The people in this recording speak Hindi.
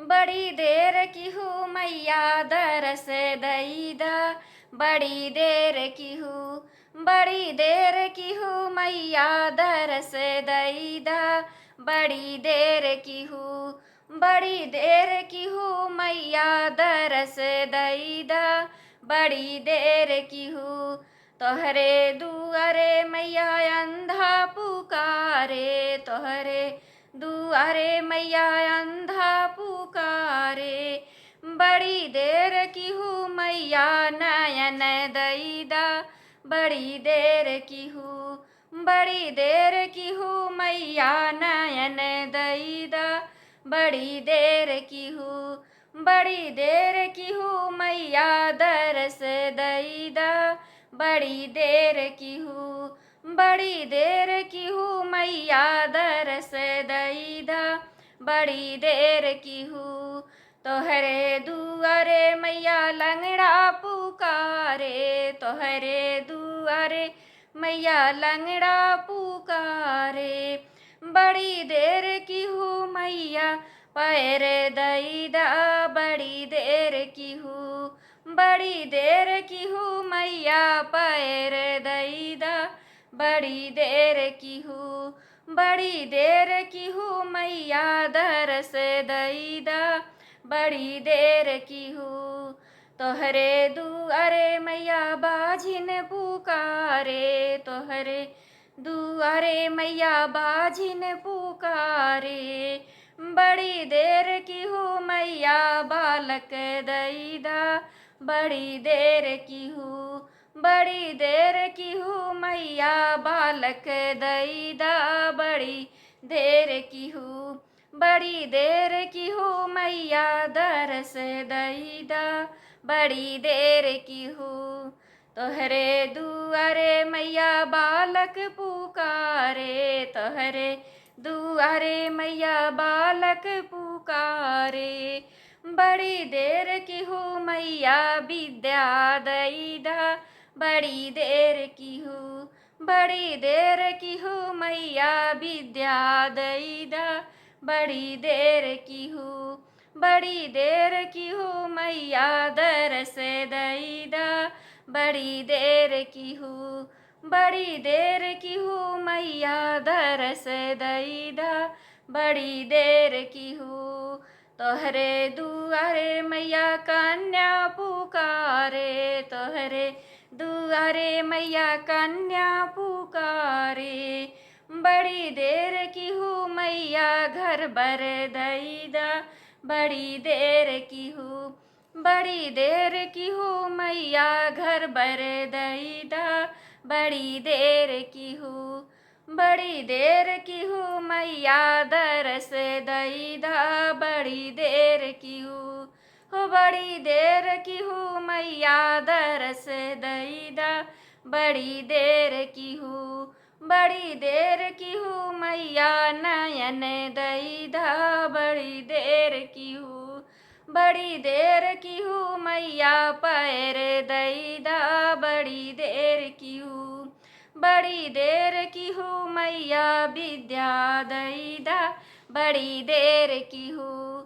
बड़ी देर की हूँ मैया दरस दईदा, बड़ी देर की हूँ, बड़ी देर की हूँ मैया दरस दईदा, बड़ी देर की हूँ, बड़ी देर की हूँ मैया दरस दईदा, बड़ी देर की हूँ। तोहरे दुआरे मैया अंधा पुकारे, तोहरे दुआरे मैया अंधा पुकारे, बड़ी देर की हूँ मैया नयन दईदा, बड़ी देर की हूँ, बड़ी देर की हूँ मैया नयन दईदा, बड़ी देर की हूँ, बड़ी देर की हूँ मैया दरस दईदा, बड़ी देर की हूँ, बड़ी देर की हूँ मैया दरस दईदा, बड़ी देर की हूँ। तोहरे दुआरे मैया लंगड़ा पुकारे, तोहरे दुआरे मैया लंगड़ा पुकारे, बड़ी देर की हूँ मैया पैर दईदा, बड़ी देर की हूँ, बड़ी देर की हूँ मैया पैर दईदा, बड़ी देर की हूँ, बड़ी देर की हूँ मैया दरस दईदा, बड़ी देर की हूँ। तोहरे दुआरे मैया बाझिन पुकारे, तोहरे दुआरे मैया बाझिन पुकारे, बड़ी देर की हूँ मैया बालक दईदा, बड़ी देर की हूँ, बड़ी देर की हूँ मैया बालक दईदा, बड़ी देर की हूँ, बड़ी देर की हूँ मैया दरस दईदा, बड़ी देर की हूँ। तोहरे दुआरे मैया बालक पुकारे, तोहरे दुआरे मैया बालक पुकारे, बड़ी देर की हूँ मैया विद्या दईदा, बड़ी देर की हूँ, बड़ी देर की हूँ मैया विद्या दईदा, बड़ी देर की हूँ, बड़ी देर की हूँ मैया दरस दईदा, बड़ी देर की हूँ, बड़ी देर की हूँ मैया दरस दईदा, बड़ी देर की हूँ। तोहरे दुआरे मैया कन्या पुकारे, तोहरे दुआरे मैया कन्या पुकारे, बड़ी देर की हूँ मैया घर बर दईदा, बड़ी देर की हूँ, बड़ी देर की हूँ मैया घर बर दईदा, बड़ी देर की हूँ, बड़ी देर की हूँ मैया दरस दईदा, बड़ी देर की हूँ, हो बड़ी देर की हूँ मैया दरस दईदा, बड़ी देर की हूँ, बड़ी देर की हूँ मैया नयन दईदा, बड़ी देर की हूँ, बड़ी देर की हूँ मैया पैर दईदा, बड़ी देर की हूँ, बड़ी देर की हूँ मैया विद्या दईदा, बड़ी देर की हूँ।